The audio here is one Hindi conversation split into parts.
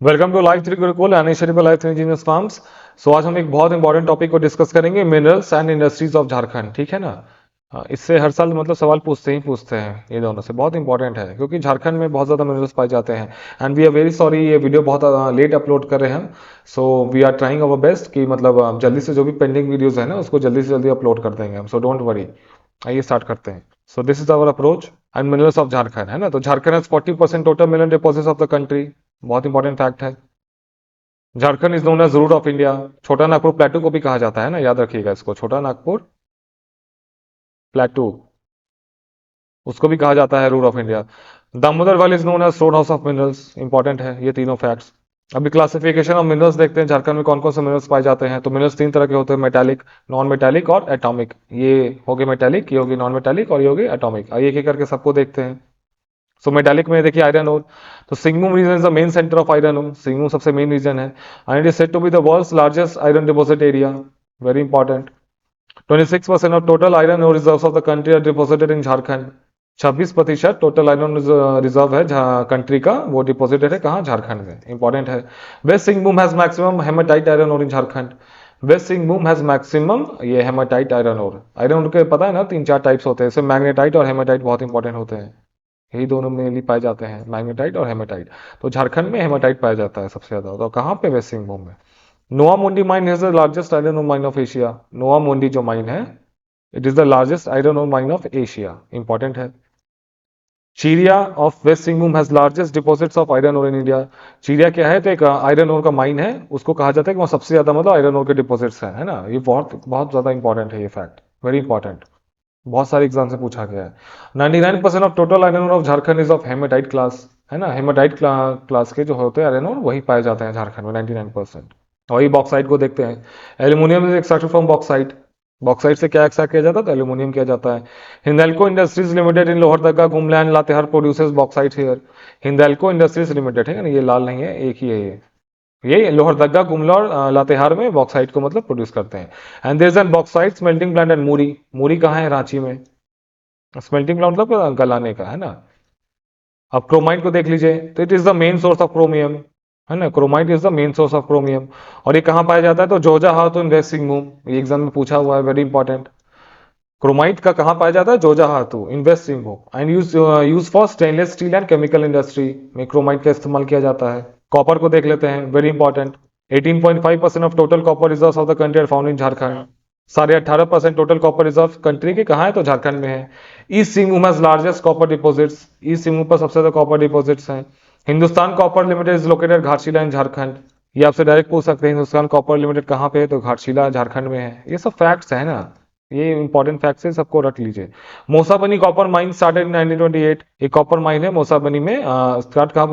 Welcome to life three Gurukul अनिश्वरी पर life three engineers farms. So आज हम एक बहुत इंपॉर्टेंट टॉपिक को डिस्कस करेंगे, minerals and industries of Jharkhand. ठीक है ना। इससे हर साल मतलब सवाल पूछते हैं, ये दोनों से बहुत इंपॉर्टेंट है क्योंकि झारखंड में बहुत ज़्यादा मिनरल्स पाए जाते हैं। And we are very sorry, ये वीडियो बहुत लेट अपलोड कर रहे हैं हम। So we are trying our best कि मतलब जल्दी से जो भी पेंडिंग वीडियोज है ना उसको जल्दी से जल्दी अपलोड कर देंगे हम। सो डोंट वरी, आइए स्टार्ट करते हैं। So this is our approach and minerals of Jharkhand, है ना। तो Jharkhand has 40% total mineral deposits of the country. बहुत इंपॉर्टेंट फैक्ट है। Jharkhand is known as root of India. Chota Nagpur प्लेटू को भी कहा जाता है ना, याद रखिएगा इसको, छोटा नागपुर प्लेटू उसको भी कहा जाता है root of India. Damodar valley is known as store house of minerals. Important है ये तीनों फैक्ट्स। अभी क्लासिफिकेशन ऑफ मिनरल्स देखते हैं, झारखंड में कौन कौन से मिनरल्स पाए जाते हैं। तो मिनरल्स तीन तरह के होते हैं, मेटालिक, नॉन मेटालिक और एटॉमिक। ये हो गए मेटालिक, ये होगी नॉन मेटालिक और ये होगी एटॉमिक। आइए एक एक करके सबको देखते हैं। सो मेटालिक में देखिए आयरन ओर। तो Singhbhum region is the main centre of iron ore. Singhbhum सबसे मेन रीजन है and it is said to be the world's largest iron deposit area. Very important. 26% of total iron ore reserves of the country are deposited in Jharkhand. 26% total iron reserve है कंट्री का, वो डिपॉजिटेड है कहाँ, झारखंड में। इंपॉर्टेंट है। West Singhbhum has maximum hematite iron ore in Jharkhand. Waste Singhbhum has maximum ये hematite iron ore. Iron ore के पता है ना, तीन चार टाइप्स होते हैं, इसमें मैग्नेटाइट और हेमाटाइट बहुत इंपॉर्टेंट होते हैं। यही दोनों मेनली पाए जाते हैं, मैग्नेटाइट और हेमाटाइट। तो झारखंड में हेमाटाइट पाया जाता है सबसे ज्यादा। तो कहाँ पे, वेस्ट सिंहभूम में। Noa Mundi mine is the largest iron ore mine of Asia. Noa Mundi जो माइन है, it is the largest iron ore mine of Asia. Important है। Chiria of west Singhbhum has largest deposits of iron ore in India. Chiria क्या है, तो एक आयरन ओर का माइन है, उसको कहा जाता है कि वहाँ सबसे ज्यादा मतलब आयरन ओर के डिपॉजिट्स है ना। ये बहुत बहुत ज्यादा इंपॉर्टेंट है ये फैक्ट, वेरी इंपॉर्टेंट। बहुत सारे एग्जाम से पूछा गया है। 99% of total iron ore of Jharkhand is of hematite class, है ना। हेमेटाइट क्लास के जो होते हैं आयरन ओर वही पाए जाते हैं झारखंड में 99%। वही बॉक्साइट को देखते हैं। Aluminium is extracted from bauxite. Bauxite से क्या एक्सट्रैक्ट किया जाता है, तो एल्यूमिनियम किया जाता है। Hindalco industries limited in Lohardaga Gumla Latehar produces bauxite here. Hindalco industries limited है ना, ये लाल नहीं है, एक ही है ये लोहरदगा गुमला और लातेहार में बॉक्साइट को मतलब प्रोड्यूस करते हैं। And there is an bauxite smelting plant and Muri. Muri कहाँ है, रांची में। स्मेल्टिंग प्लांट मतलब गलाने का, है ना। अब क्रोमाइट को देख लीजिए, तो it is the main source of chromium, है ना। Chromite is the main source of chromium. और ये कहाँ पाया जाता है, तो जोजा हाथ इन वेस्ट सिंहभूम। ये एग्जाम में पूछा हुआ है, वेरी इंपॉर्टेंट। क्रोमाइट का कहाँ पाया जाता है, Jojohatu in west Singhbhum. And use for stainless steel and chemical industry में क्रोमाइट का इस्तेमाल किया जाता है। कॉपर को देख लेते हैं, very important. 18.5% of total copper reserve of the country are found in Jharkhand. 18.5% total copper reserve country के कहाँ है, तो झारखंड में है। East Singhbhum has largest copper deposits. East Singhbhum पर सबसे ज्यादा कॉपर डिपॉजिट्स हैं। Hindustan copper limited is located Ghatshila in Jharkhand. ये आपसे डायरेक्ट पूछ सकते हैं, हिंदुस्तान कॉपर लिमिटेड कहाँ पे है, तो घाटशिला झारखंड में है। ये सब फैक्ट्स है ना, ये इंपॉर्टेंट फैक्ट्स है, सबको रख लीजिए। मोसाबनी कॉपर माइन स्टार्टेड इन 1928। एक कॉपर माइन है मोसाबनी में, स्टार्ट कब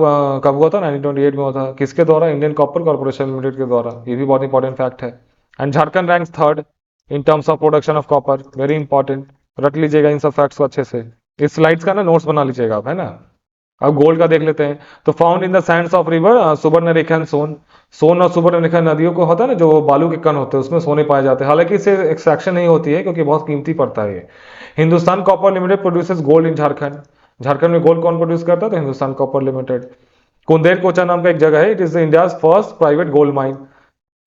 हुआ था, 1928 में हुआ था। किसके द्वारा, इंडियन कॉपर कॉर्पोरेशन लिमिटेड के द्वारा। ये भी बहुत इंपॉर्टेंट फैक्ट है। And Jharkhand ranks third in terms of production of copper, very important. रख लीजिएगा इन सब फैक्ट्स को अच्छे से। इस स्लाइड्स का ना नोट्स बना लीजिएगा आप, है ना। अब गोल्ड का देख लेते हैं। तो found in the sands of river Suvarnarekha and Son. Son और सुवर्णरेखा नदियों को होता है ना, जो बालू के कण होते हैं उसमें सोने पाए जाते हैं। हालांकि इससे एक्सट्रैक्शन नहीं होती है क्योंकि बहुत कीमती पड़ता है ये। Hindustan copper limited produces gold in Jharkhand. Jharkhand में गोल्ड कौन प्रोड्यूस करता है, तो Hindustan copper limited. Kunderkocha नाम का एक जगह है, it is India first private gold mine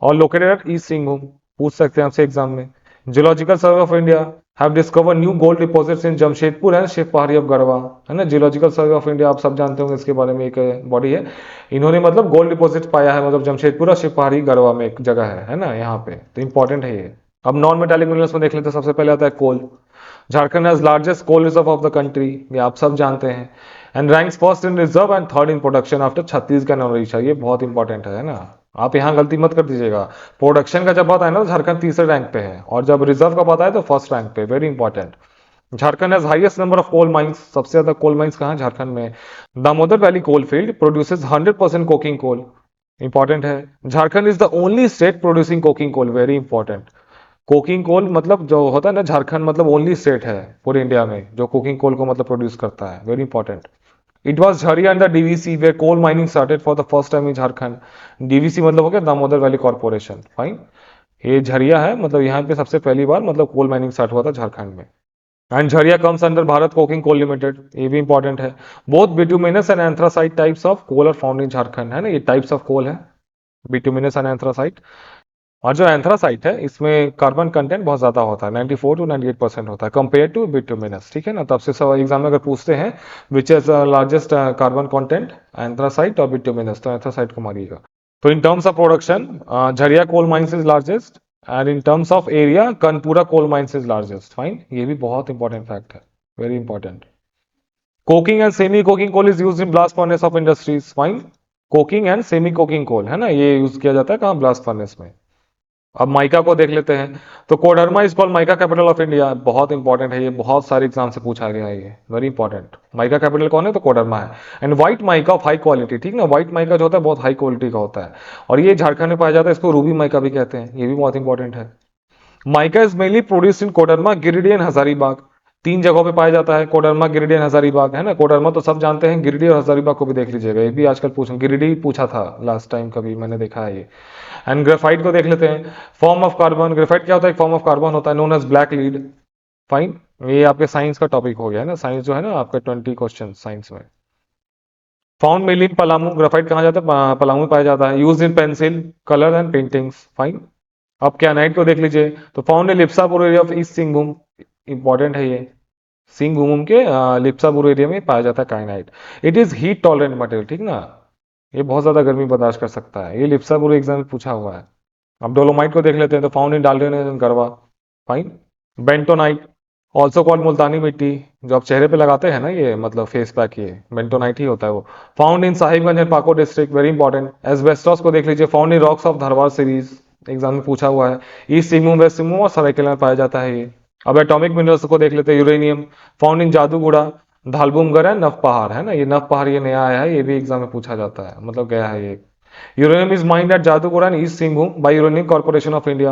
और लोकेटेड एट ईस्ट सिंहभूम। पूछ सकते हैं आपसे एग्जाम में। Geological survey of India have discover new gold deposits in Jamshedpur and Shivpahari of Garhwa, है ना। जियोलॉजिकल सर्वे ऑफ इंडिया आप सब जानते होंगे, इसके बारे में एक बॉडी है। इन्होंने मतलब गोल्ड डिपॉजिट पाया है, मतलब जमशेदपुर और शिवपहाड़ी गढ़वा में एक जगह है ना, यहाँ पे। तो इंपॉर्टेंट है ये। अब नॉन मेटालिक मिनरल्स में देख लेते हैं। सबसे पहले आता है coal. Jharkhand has largest coal reserve of the country, ये आप सब जानते हैं। And ranks first in reserve and third in production after Chhattisgarh और उड़ीसा। ये बहुत इंपॉर्टेंट है ना, आप यहाँ गलती मत कर दीजिएगा। प्रोडक्शन का जब बात है ना, तो झारखंड तीसरे रैंक पे है, और जब रिजर्व का बात है तो फर्स्ट रैंक पे, very important. Jharkhand has highest number of coal mines. सबसे ज्यादा कोल माइंस कहाँ, झारखंड में। Damodar valley coal field produces 100% coking coal. Important है। Jharkhand is the only state producing coking coal, very important. Coking coal मतलब जो होता है ना, झारखंड मतलब ओनली स्टेट है पूरे इंडिया में जो कुकिंग कोल को मतलब प्रोड्यूस करता है, very important. It was Jharia under DVC where coal mining started for the first time in Jharkhand. DVC मतलब हो गया दामोदर वैली कॉर्पोरेशन, फाइन। ये झरिया है, मतलब यहाँ पे सबसे पहली बार मतलब कोल माइनिंग स्टार्ट हुआ था झारखंड में। And Jharia comes under Bharat coking coal limited, ये भी इंपॉर्टेंट है। Both bituminous and anthracite types of coal are found in Jharkhand, है ना, ये टाइप्स ऑफ कोल है, बिटुमिनस एंड एंथ्रासाइट। और जो एंथ्रासाइट है इसमें कार्बन कंटेंट बहुत ज्यादा होता है, 94 to 98% होता है कंपेयर टू बिटुमिनस, ठीक है ना। तब से सब एग्जाम में अगर पूछते हैं which is largest carbon content, anthracite और बिटुमिनस, तो एंथ्रासाइट को मारिएगा। तो in terms of production Jharia coal mines is largest, and in terms of area Kanpura coal mines is largest, fine, ये भी बहुत इंपॉर्टेंट फैक्ट है, very important. Coking and semi coking coal is use in blast furnace of industries, fine. Coking and semi coking coal, है ना, ये यूज किया जाता है कहाँ, ब्लास्ट फर्नेस में। अब माइका को देख लेते हैं, तो Koderma is called mica capital of India, बहुत इंपॉर्टेंट है ये, बहुत सारे एग्जाम से पूछा गया है ये, वेरी इंपॉर्टेंट। माइका कैपिटल कौन है, तो कोडरमा है। And white mica of high quality, ठीक ना, व्हाइट माइका जो होता है बहुत हाई क्वालिटी का होता है, और ये झारखंड में पाया जाता है, इसको रूबी माइका भी कहते हैं, ये भी बहुत इंपॉर्टेंट है। Mica is mainly produced in Koderma, Giridih and Hazaribagh, तीन जगहों पे पाया जाता है, कोडरमा, गिरिडीह एंड हजारीबाग, है ना। कोडरमा तो सब जानते हैं, गिरिडीह और हजारीबाग को भी देख लीजिएगा, ये भी आजकल गिरिडीह पूछा था लास्ट टाइम कभी, मैंने देखा है ये। एंड ग्रेफाइट को देख लेते हैं, फॉर्म ऑफ कार्बन, ग्रेफाइट क्या होता है, एक फॉर्म ऑफ कार्बन होता है known as black lead, fine. ये आपके साइंस का टॉपिक हो गया है ना, साइंस जो है ना आपका 20 क्वेश्चन साइंस में। Found mainly in Palamu, graphite कहाँ जाता है, पलामू में पाया जाता है। Use in pencil, colour and paintings, fine. अब कैनाइट को देख लीजिए, तो found in Lipsapur area of east Singhbhum, important है ये, सिंहभूम के लिप्सापुर एरिया में पाया जाता है kyanite. It is heat tolerant material, ठीक ना, ये बहुत ज्यादा गर्मी बर्दाश्त कर सकता है, ये लिप्सापुर एग्जाम में पूछा हुआ है। अब डोलोमाइट को देख लेते हैं, तो found in Dalton and Garhwa, fine. Bentonite, also called multani mitti, जो आप चेहरे पे लगाते हैं ना, ये मतलब फेस पैक, ये बेंटोनाइट ही होता है वो। Found in Sahibganj and Pakur district, very important. Asbestos को देख लीजिए, found in rocks of Dharwar series, exam में पूछा हुआ है। ईस्ट सिंहभूम, वेस्ट सिंहभूम और सरायकेला में पाया जाता है ये। अब एटॉमिक मिनरल्स को देख लेते हैं, यूरेनियम फाउंड इन जादूगुड़ा, धालबुमगर है, नव पहाड़, है ना, ये नव पहाड़ ये नया आया है, ये भी एग्जाम में पूछा जाता है, मतलब गया है ये। Uranium is mined at Jaduguda in east Singhbhum by uranium corporation of India,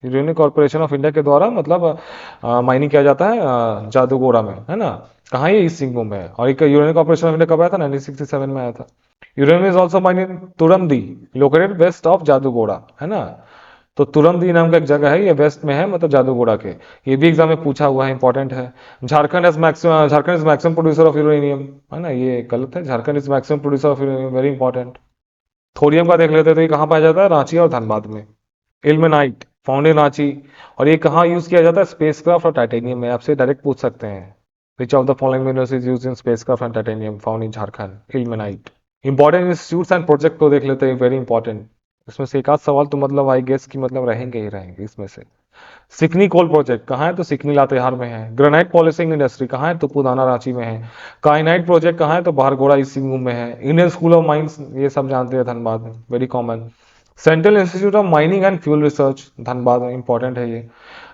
uranium corporation of India के द्वारा मतलब माइनिंग किया जाता है जादूगोड़ा में, है ना। कहाँ, ये ईस्ट सिंहभूम में है। और एक यूरेनियम कॉर्पोरेशन ऑफ इंडिया कब आया था, 1967 में आया था। Uranium is also mined in Turamdih, located west of Jaduguda, है ना। तो तुरमदी नाम का एक जगह है, ये वेस्ट में है, मतलब जादूगोड़ा के, ये भी एग्जाम में पूछा हुआ है, इंपॉर्टेंट है। Jharkhand is maximum producer of uranium, है ना, ये गलत है, Jharkhand is maximum producer of uranium, very important. Thorium का देख लेते हैं, तो ये कहाँ पाया जाता है, रांची और धनबाद में। इल्मेनाइट फाउंड इन रांची, और ये कहाँ यूज किया जाता है, स्पेसक्राफ्ट और टाइटेनियम में, आपसे डायरेक्ट पूछ सकते हैं। Which of the following minerals is used in spacecraft and titanium, found in Jharkhand, ilmenite. Important institutes and project को देख लेते हैं, वेरी इंपॉर्टेंट। इसमें से एक आध सवाल तो मतलब आई गेस की मतलब रहेंगे ही रहेंगे इसमें से। सिकनी कोल प्रोजेक्ट कहाँ है, तो सिकनी लातेहार में है। ग्रेनाइट पॉलिशिंग इंडस्ट्री कहाँ है, तो पुदाना रांची में है। काइनाइट प्रोजेक्ट कहाँ है, तो बारगोड़ा ईस्ट सिंहभूम में है। इंडियन स्कूल ऑफ माइंस, ये सब जानते हैं, धनबाद में, very common. Central institute of mining and fuel research, Dhanbad में, इंपॉर्टेंट है ये।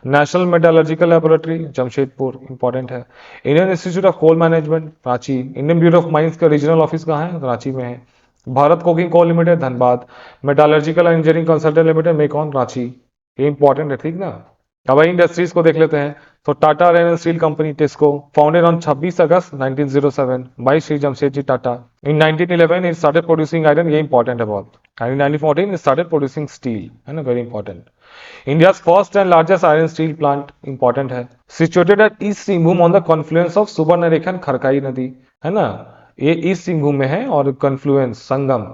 National metallurgical laboratory, Jamshedpur, important है। Indian institute of coal management, Ranchi. Indian bureau of mines का रीजनल ऑफिस कहाँ है, तो रांची में है। Bharat coking coal limited, Dhanbad. Metallurgical and engineering consultant limited, MECON, Ranchi, ये इंपॉर्टेंट है, ठीक ना। हवाई इंडस्ट्रीज को देख लेते हैं, तो Tata iron steel company, TISCO, founded on 26 August 1907 by Shri Jamshedji Tata. In 1911 it started producing iron, ये इंपॉर्टेंट है बहुत। And in 1914 it started producing steel, है ना, very important. India first and largest iron steel plant, important है। Situated at east Singhbhum on the confluence of Subarnarekha and Kharkai नदी, है ना, ये ईस्ट सिंहभूम में है, और कॉन्फ्लुएंस, संगम,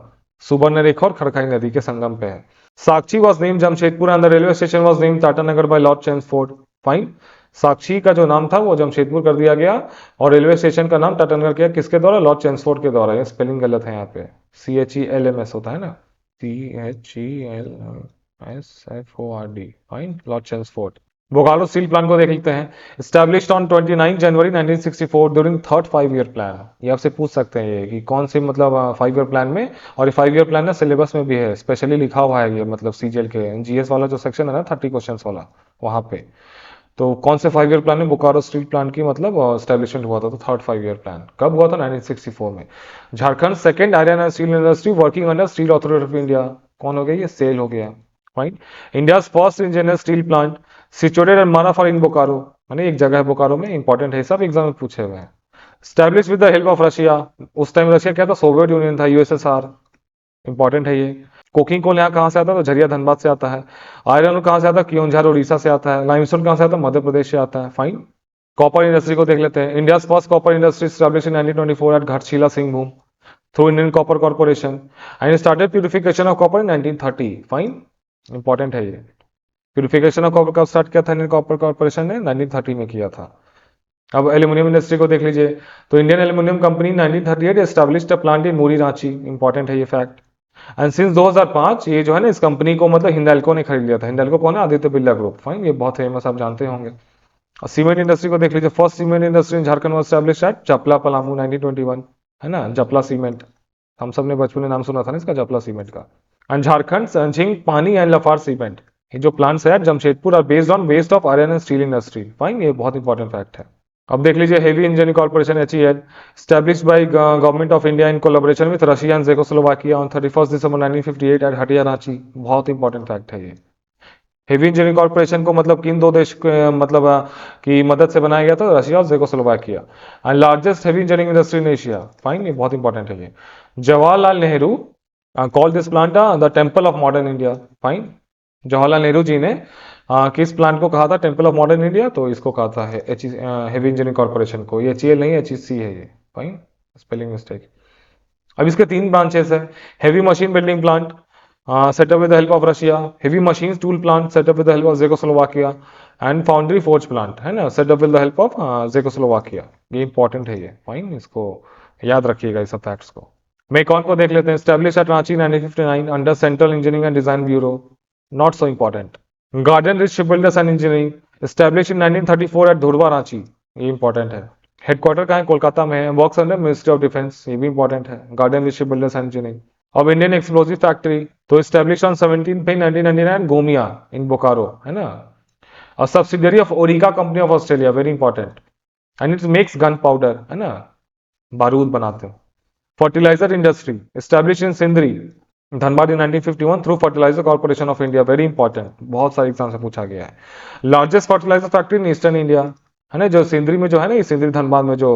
सुबर्णरेखा और खरकाई नदी के संगम पे है। Sakchi was name Jamshedpur and the railway station was name Tatanagar by lord Chelmsford, fine. Sakchi का जो नाम था वो जमशेदपुर कर दिया गया, और रेलवे स्टेशन का नाम टाटानगर किया, किसके द्वारा, लॉर्ड चेम्सफोर्ड के द्वारा। ये स्पेलिंग गलत है यहाँ पे, CHELMS होता है ना, CHELMSFORD, fine, Lord Chelmsford. Bokaro steel plant को देख लेते हैं। Established on 29 January 1964 during third 5 year plan, ये आपसे पूछ सकते हैं ये कि कौन से मतलब 5 ईयर प्लान में, और ये 5 ईयर प्लान ना सिलेबस में भी है, स्पेशली लिखा हुआ है ये, मतलब CGL के GS वाला जो सेक्शन है ना, 30 क्वेश्चन वाला, वहां पे। तो कौन से 5 ईयर प्लान में बोकारो स्टील प्लांट की मतलब स्टैब्लिशमेंट हुआ था, तो थर्ड 5 ईयर प्लान कब हुआ था, 1964 में। Jharkhand second iron and steel industry working under steel authority of India, कौन हो गया, ये सेल हो गया, fine. India first engineer steel plant situated at Marafari in Bokaro, माने एक जगह है बोकारो में, इंपॉर्टेंट है, सब एग्जाम में पूछे हुए हैं। Establish with the help of Russia, उस टाइम रशिया क्या था, सोवियत यूनियन था, USSR, इंपॉर्टेंट है ये। कोकिंग कोल यहाँ कहाँ से आता है, तो झरिया धनबाद से आता है। आयरन कहाँ से आता है, क्योंझार उड़ीसा से आता है। लाइमस्टोन कहाँ से आता है, मध्य प्रदेश से आता है, फाइन। कॉपर इंडस्ट्री को देख लेते हैं। India first copper industry establish in 1924 at Ghatshila Singhbhum through Indian copper corporation and started purification of copper in 1930। Fine, important है ये। प्यूरिफिकेशन ऑफ कॉपर कब स्टार्ट किया था इंडियन कॉपर कॉर्पोरेशन ने? 1930 में किया था। अब एल्यूमिनियम इंडस्ट्री को देख लीजिए, तो Indian aluminium company 1938 established a plant in Muri Ranchi. Important है ये फैक्ट। एंड सिंस 2005 ये जो है ना, इस कंपनी को मतलब हिंडाल्को ने खरीद लिया था। हिंडाल्को कौन है? आदित्य बिरला ग्रुप। फाइन, ये बहुत फेमस, आप जानते होंगे। और सीमेंट इंडस्ट्री को देख लीजिए, first cement industry in Jharkhand was established at Japla Palamu 1921, है ना, जपला सीमेंट। हम सब ने बचपन में नाम सुना था ना इसका, जपला सीमेंट का। एंड झारखंड संझिंग पानी एंड लफार सीमेंट, ये जो प्लांट्स है Jamshedpur are based on waste of iron and steel industry. Fine, ये बहुत इंपॉर्टेंट फैक्ट है। अब देख लीजिए, heavy engineering corporation HEL established by government of India in collaboration with Russia and Czechoslovakia on 31 December 1958 at Hatia Ranchi. बहुत इंपॉर्टेंट फैक्ट है ये। हेवी इंजीनियरिंग कॉर्पोरेशन को मतलब किन दो देश मतलब की मदद से बनाया गया था? रशिया और Czechoslovakia. And largest heavy engineering industry in Asia. Fine, ये बहुत इंपॉर्टेंट है ये। Jawaharlal Nehru call this plant the temple of modern India. Fine, Jawaharlal Nehru ji ने किस प्लांट को कहा था टेम्पल ऑफ मॉडर्न इंडिया? तो इसको कहा था हेवी इंजीनियरिंग कॉर्पोरेशन को। ये HEL नहीं, HEC है ये। Fine, spelling mistake. अब इसके 3 ब्रांचेस है। Heavy machine building plant setup with the help of Russia, heavy machine tool plant setup with the help of Czechoslovakia and foundry forge plant, है ना, setup with the help of Czechoslovakia. ये इंपॉर्टेंट है ये। फाइन, इसको याद रखिएगा इस सब फैक्ट्स को। मेकॉन को देख लेते हैं। Established at Ranchi 1959 under central engineering and design bureau. Not so important. Garden reach shipbuilders and engineering established in 1934 at Dhurwa Ranchi. ये इंपॉर्टेंट है। हेडक्वार्टर कहाँ है? कोलकाता में है। Works under ministry of defence. ये भी इंपॉर्टेंट है। Garden reach shipbuilders and engineering. अब इंडियन एक्सप्लोजिव फैक्ट्री तो established on 17 May 1999 Gomia in Bokaro, है ना। A subsidiary of Orika company of Australia, very important. And it makes gunpowder, है ना, बारूद बनाते हैं। Fertiliser industry establish in Sindri Dhanbad in 1951 through fertiliser corporation of India, very important, बहुत सारे एग्जाम से पूछा गया है। Largest fertiliser factory in eastern India, है ना, जो सिंदरी में जो है ना, ये सिंदरी धनबाद में जो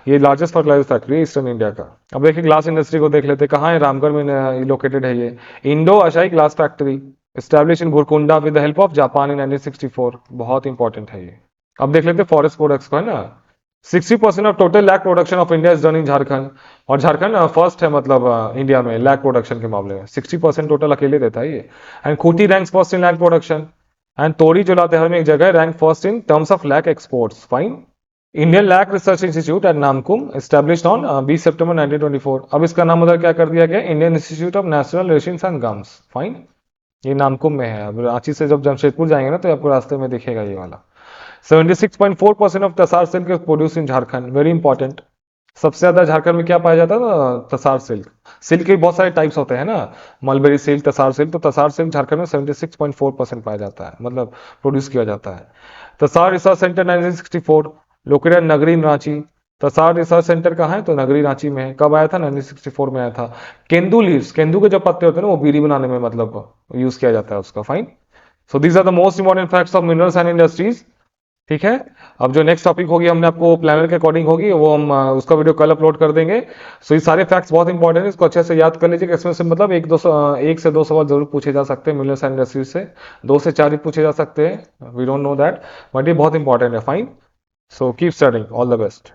ये लार्जेस्ट फर्टिलाइजर फैक्ट्री है ईस्टर्न इंडिया का। अब देखिए ग्लास इंडस्ट्री को देख लेते हैं, कहाँ है? रामगढ़ में लोकेटेड है ये। Indo Asahi glass factory established in Bhurkunda with the help of Japan in 1964, बहुत इंपॉर्टेंट है ये। अब देख लेते हैं फॉरेस्ट प्रोडक्ट्स को, है ना। 60% of total lac production of India is done in Jharkhand, और झारखंड फर्स्ट है मतलब इंडिया में लैक प्रोडक्शन के मामले में। 60% टोटल अकेले देता है ये। And Khunti ranks first in lac production and Todi जो लातेहार में एक जगह rank first in terms of lac exports. Fine. Indian lac research institute at Namkum established on 20 September 1924। अब इसका नाम उधर क्या कर दिया गया? Indian institute of national resins and gums. Fine, ये नामकुम में है। अब रांची से जब जमशेदपुर जाएंगे ना, तो आपको रास्ते में दिखेगा ये वाला। 76.4% of tasar silk is produce in Jharkhand, very important. सबसे ज्यादा झारखंड में क्या पाया जाता है? तसार सिल्क। सिल्क के बहुत सारे टाइप्स होते हैं ना, मलबेरी सिल्क, तसार सिल्क। तो तसार सिल्क झारखंड में 76.4% पाया जाता है, मतलब प्रोड्यूस किया जाता है। तसार रिसर्च सेंटर 1964 लोकेटेड नगरी इन रांची। तसार रिसर्च सेंटर कहाँ है? तो नगरी रांची में है। कब आया था? 1964 में आया था। केंदू लीव्स, केंदू के जो पत्ते होते हैं ना, वो बीड़ी बनाने में मतलब यूज किया जाता है उसका। Fine. So these are the most important facts of minerals and industries. ठीक है। अब जो नेक्स्ट टॉपिक होगी, हमने आपको प्लानर के अकॉर्डिंग होगी, वो हम उसका वीडियो कल अपलोड कर देंगे। सो ये सारे फैक्ट्स बहुत इंपॉर्टेंट है, इसको अच्छे से याद कर लीजिए। इसमें से मतलब एक से दो सवाल जरूर पूछे जा सकते हैं मिनरल्स एंड इंडस्ट्रीज से, 2 से 4 ही पूछे जा सकते हैं, we don't know that, but ये बहुत इंपॉर्टेंट है। Fine. So keep studying, all the best.